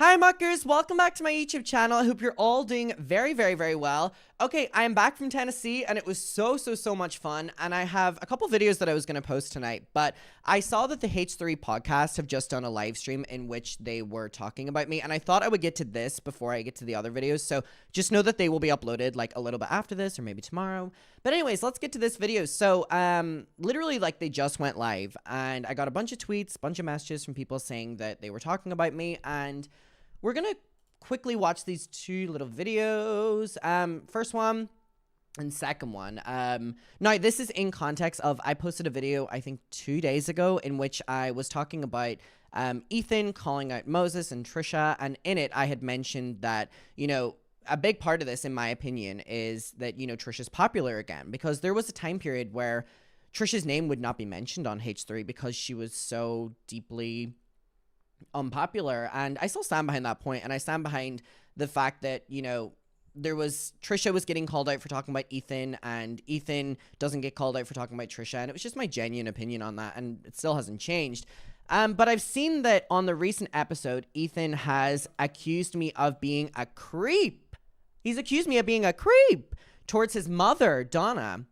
Hi muckers, welcome back to my YouTube channel. I hope you're all doing very well. Okay, I am back from Tennessee and it was so much fun, and I have a couple videos that I was going to post tonight, but I saw that the H3 podcast have just done a live stream in which they were talking about me, and I thought I would get to this before I get to the other videos, so just know that they will be uploaded like a little bit after this or maybe tomorrow. But anyways, let's get to this video. So literally like they just went live and I got a bunch of tweets, bunch of messages from people saying that they were talking about me, and we're gonna quickly watch these two little videos. First one and second one. Now this is in context of, I posted a video I think 2 days ago in which I was talking about Ethan calling out Moses and Trisha, and in it I had mentioned that, you know, a big part of this in my opinion is that, you know, Trisha's popular again, because there was a time period where Trisha's name would not be mentioned on H3 because she was so deeply unpopular, and I still stand behind that point, and I stand behind the fact that, you know, Trisha was getting called out for talking about Ethan, and Ethan doesn't get called out for talking about Trisha, and it was just my genuine opinion on that, and it still hasn't changed. But I've seen that on the recent episode, Ethan has accused me of being a creep. He's accused me of being a creep towards his mother, Donna.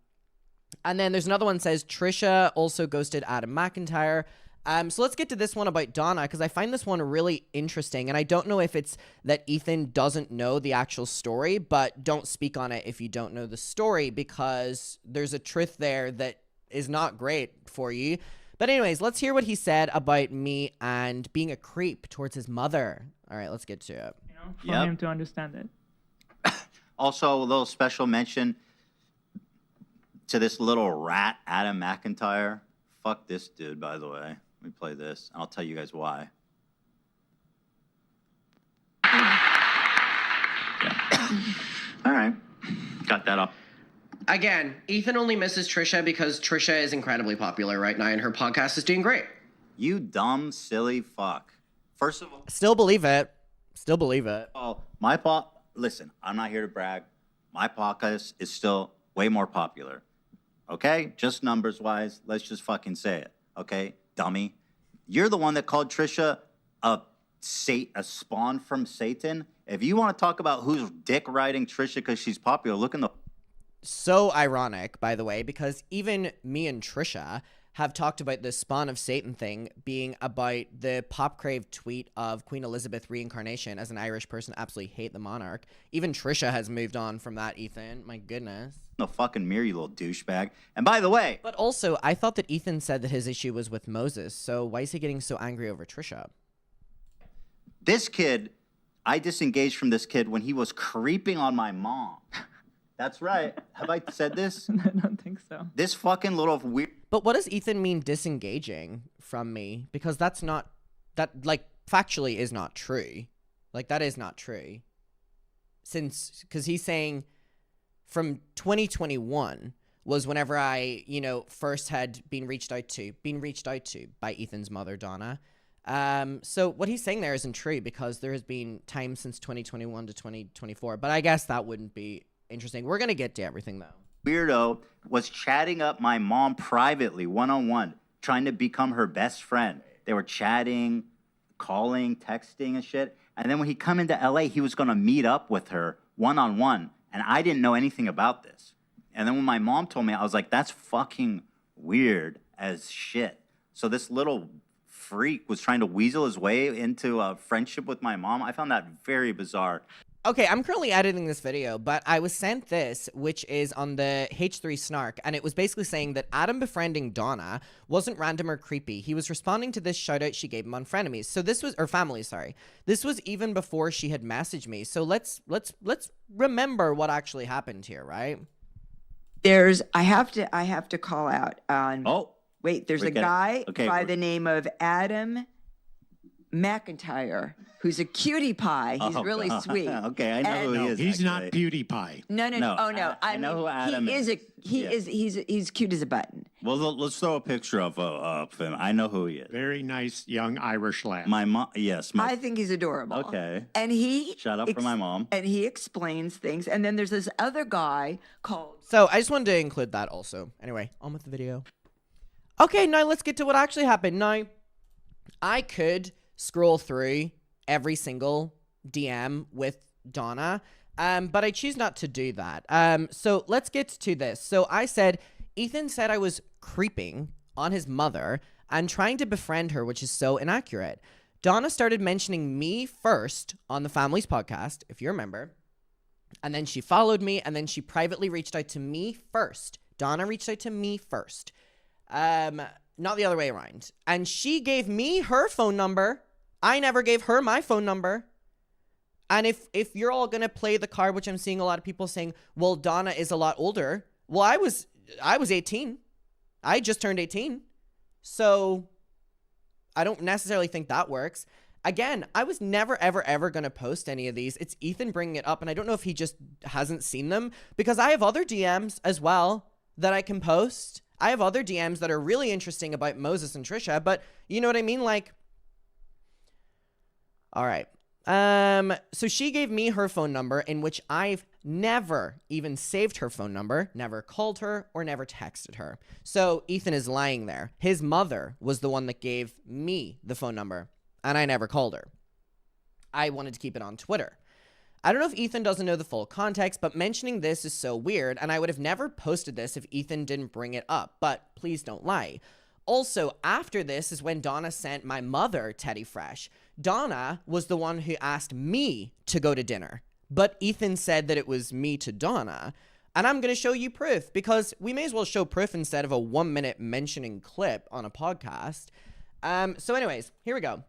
And then there's another one that says Trisha also ghosted Adam McIntyre. So let's get to this one about Donna, because I find this one really interesting, and I don't know if it's that Ethan doesn't know the actual story, but don't speak on it if you don't know the story, because there's a truth there that is not great for you. But anyways, let's hear what he said about me and being a creep towards his mother. All right, let's get to it. You know, for him to understand it. Also, a little special mention to this little rat, Adam McIntyre. Fuck this dude, by the way. Let me play this, and I'll tell you guys why. All right. Got that up. Again, Ethan only misses Trisha because Trisha is incredibly popular right now, and her podcast is doing great. You dumb, silly fuck. First of all... Still believe it. Still believe it. Oh, listen, I'm not here to brag. My podcast is still way more popular. Okay? Just numbers-wise, let's just fucking say it. Okay? Dummy. You're the one that called Trisha a spawn from Satan. If you want to talk about who's dick riding Trisha because she's popular, look in the... So ironic, by the way, because even me and Trisha have talked about the spawn of Satan thing being about the pop crave tweet of Queen Elizabeth reincarnation. As an Irish person, absolutely hate the monarch. Even Trisha has moved on from that, Ethan. My goodness. The fucking mirror, you little douchebag. And by the way... But also, I thought that Ethan said that his issue was with Moses, so why is he getting so angry over Trisha? This kid, I disengaged from this kid when he was creeping on my mom. That's right. Have I said this? I don't think so. This fucking little weird... But what does Ethan mean disengaging from me? Because that's not... That, like, factually is not true. Like, that is not true. Because he's saying from 2021 was whenever I, you know, first had been reached out to by Ethan's mother, Donna. So what he's saying there isn't true, because there has been time since 2021 to 2024. But I guess that wouldn't be interesting. We're going to get to everything, though. Weirdo was chatting up my mom privately, one-on-one, trying to become her best friend. They were chatting, calling, texting and shit. And then when he come into LA, he was going to meet up with her one-on-one. And I didn't know anything about this. And then when my mom told me, I was like, that's fucking weird as shit. So this little freak was trying to weasel his way into a friendship with my mom. I found that very bizarre. Okay, I'm currently editing this video, but I was sent this, which is on the H3 Snark, and it was basically saying that Adam befriending Donna wasn't random or creepy. He was responding to this shoutout she gave him on Frenemies. So this was, or Family, sorry. This was even before she had messaged me. So let's remember what actually happened here, right? I have to call out on... Oh. Wait, there's a guy by the name of Adam McIntyre, who's a cutie pie. He's really sweet. Okay, I know who he is. He's actually. not PewDiePie. No. Oh no, I know who Adam is. He's cute as a button. Well, let's throw a picture of him. I know who he is. Very nice young Irish lad. My mom, yes. I think he's adorable. Okay. And he shout out for my mom. And he explains things. And then there's this other guy called. So I just wanted to include that also. Anyway, on with the video. Okay, now let's get to what actually happened. Now, I could scroll through every single DM with Donna. But I choose not to do that. So let's get to this. So I said, Ethan said I was creeping on his mother and trying to befriend her, which is so inaccurate. Donna started mentioning me first on the Family's podcast, if you remember. And then she followed me, and then she privately reached out to me first. Donna reached out to me first. Not the other way around. And she gave me her phone number. I never gave her my phone number. And if you're all going to play the card, which I'm seeing a lot of people saying, well, Donna is a lot older. Well, I was 18. I just turned 18. So I don't necessarily think that works. Again, I was never, ever, ever going to post any of these. It's Ethan bringing it up, and I don't know if he just hasn't seen them, because I have other DMs as well that I can post. I have other DMs that are really interesting about Moses and Trisha, but you know what I mean? Like, all right. So she gave me her phone number, in which I've never even saved her phone number, never called her, or never texted her. So Ethan is lying there. His mother was the one that gave me the phone number, and I never called her. I wanted to keep it on Twitter. I don't know if Ethan doesn't know the full context, but mentioning this is so weird, and I would have never posted this if Ethan didn't bring it up, but please don't lie. Also, after this is when Donna sent my mother Teddy Fresh. Donna was the one who asked me to go to dinner, but Ethan said that it was me to Donna, and I'm going to show you proof, because we may as well show proof instead of a 1-minute mentioning clip on a podcast. So anyways, here we go.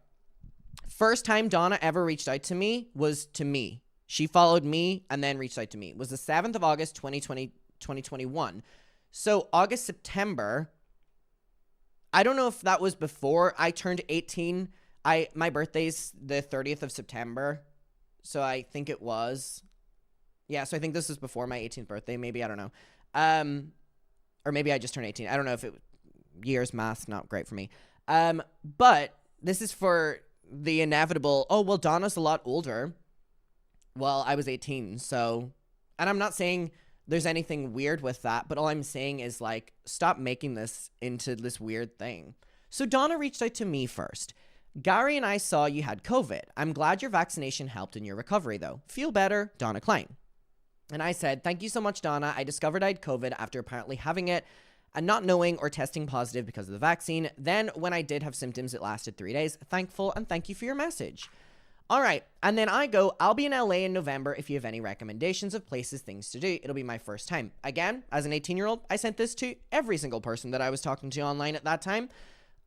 First time Donna ever reached out to me was to me. She followed me and then reached out to me. It was the 7th of August, 2021. So August, September, I don't know if that was before I turned 18. My birthday's the 30th of September, so I think it was. Yeah, so I think this is before my 18th birthday, maybe, I don't know. Or maybe I just turned 18. I don't know if years, math's not great for me. But this is for the inevitable, oh, well, Donna's a lot older. Well, I was 18, so, and I'm not saying there's anything weird with that, but all I'm saying is, like, stop making this into this weird thing. So Donna reached out to me first. Gary and I saw you had COVID. I'm glad your vaccination helped in your recovery, though. Feel better, Donna Klein. And I said, thank you so much, Donna. I discovered I had COVID after apparently having it and not knowing or testing positive because of the vaccine. Then when I did have symptoms, it lasted 3 days. Thankful, and thank you for your message. All right, and then I go, I'll be in LA in November if you have any recommendations of places, things to do. It'll be my first time. Again, as an 18-year-old, I sent this to every single person that I was talking to online at that time.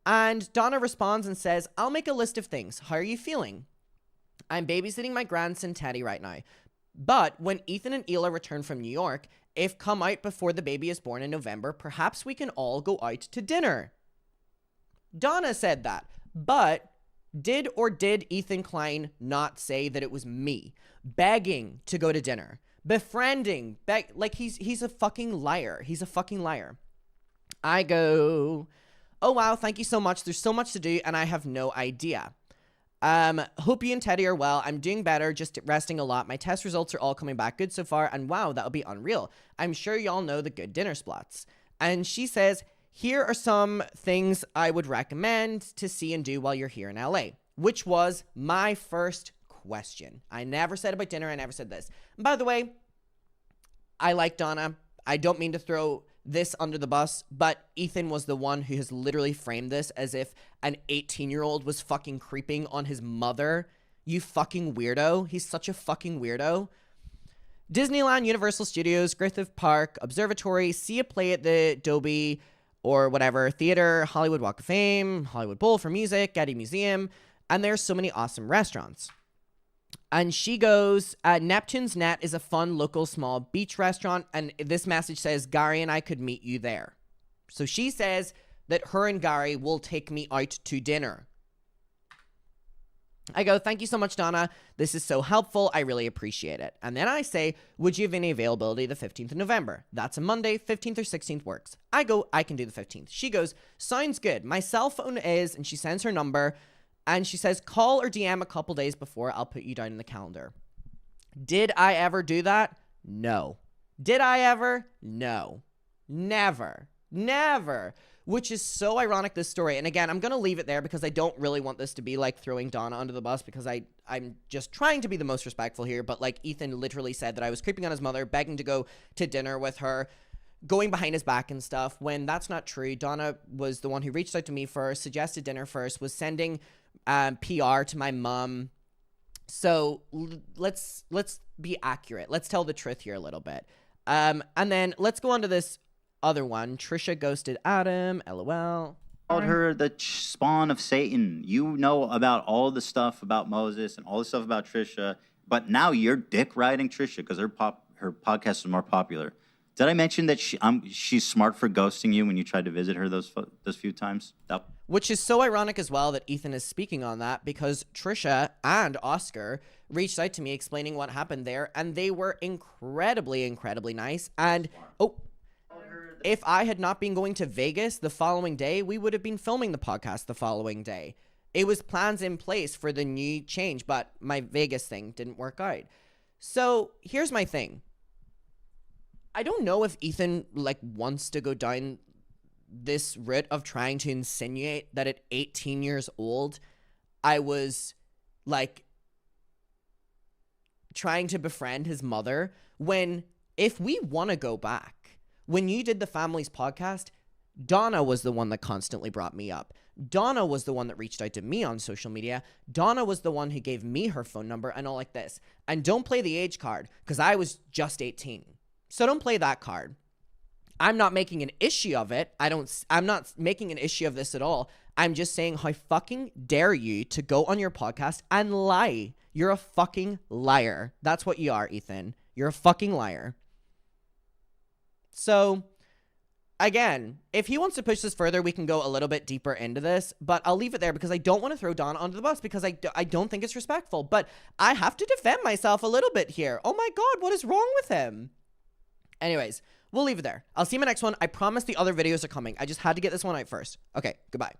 And Donna responds and says, I'll make a list of things. How are you feeling? I'm babysitting my grandson Teddy right now. But when Ethan and Ela return from New York, if come out before the baby is born in November, perhaps we can all go out to dinner. Donna said that, but did Ethan Klein not say that it was me begging to go to dinner, befriending, like he's a fucking liar. He's a fucking liar. I go, oh wow, thank you so much. There's so much to do and I have no idea. Hope you and Teddy are well. I'm doing better, just resting a lot. My test results are all coming back good so far, and wow, that'll be unreal. I'm sure y'all know the good dinner spots. And she says, here are some things I would recommend to see and do while you're here in LA, which was my first question. I never said about dinner. I never said this. And by the way, I like Donna. I don't mean to throw this under the bus, but Ethan was the one who has literally framed this as if an 18-year-old was fucking creeping on his mother. You fucking weirdo. He's such a fucking weirdo. Disneyland, Universal Studios, Griffith Park, Observatory, see a play at the Dolby or whatever, theater, Hollywood Walk of Fame, Hollywood Bowl for music, Getty Museum, and there's so many awesome restaurants. And she goes, Neptune's Net is a fun local small beach restaurant, and this message says, Gary and I could meet you there. So she says that her and Gary will take me out to dinner. I go, thank you so much, Donna. This is so helpful. I really appreciate it. And then I say, would you have any availability the 15th of November? That's a Monday, 15th or 16th works. I go, I can do the 15th. She goes, sounds good. My cell phone is, and she sends her number, and she says, call or DM a couple days before. I'll put you down in the calendar. Did I ever do that? No. Did I ever? No. Never. Never. Which is so ironic, this story. And again, I'm going to leave it there because I don't really want this to be like throwing Donna under the bus, because I'm just trying to be the most respectful here. But like, Ethan literally said that I was creeping on his mother, begging to go to dinner with her, going behind his back and stuff, when that's not true. Donna was the one who reached out to me first, suggested dinner first, was sending PR to my mom. So let's be accurate. Let's tell the truth here a little bit. And then let's go on to this other one. Trisha ghosted Adam. LOL. Called her the spawn of Satan. You know about all the stuff about Moses and all the stuff about Trisha, but now you're dick riding Trisha because her podcast is more popular. Did I mention that she's smart for ghosting you when you tried to visit her those few times? Which is so ironic as well that Ethan is speaking on that, because Trisha and Oscar reached out to me explaining what happened there, and they were incredibly, incredibly nice. And if I had not been going to Vegas the following day, we would have been filming the podcast the following day. It was plans in place for the new change, but my Vegas thing didn't work out. So here's my thing. I don't know if Ethan like wants to go down this route of trying to insinuate that at 18 years old, I was like trying to befriend his mother, when if we want to go back, when you did the Families podcast, Donna was the one that constantly brought me up. Donna was the one that reached out to me on social media. Donna was the one who gave me her phone number and all like this. And don't play the age card, because I was just 18. So don't play that card. I'm not making an issue of it. I'm not making an issue of this at all. I'm just saying, how fucking dare you to go on your podcast and lie? You're a fucking liar. That's what you are, Ethan. You're a fucking liar. So, again, if he wants to push this further, we can go a little bit deeper into this, but I'll leave it there because I don't want to throw Donna under the bus, because I don't think it's respectful. But I have to defend myself a little bit here. Oh my God, what is wrong with him? Anyways, we'll leave it there. I'll see you in my next one. I promise the other videos are coming. I just had to get this one out first. Okay, goodbye.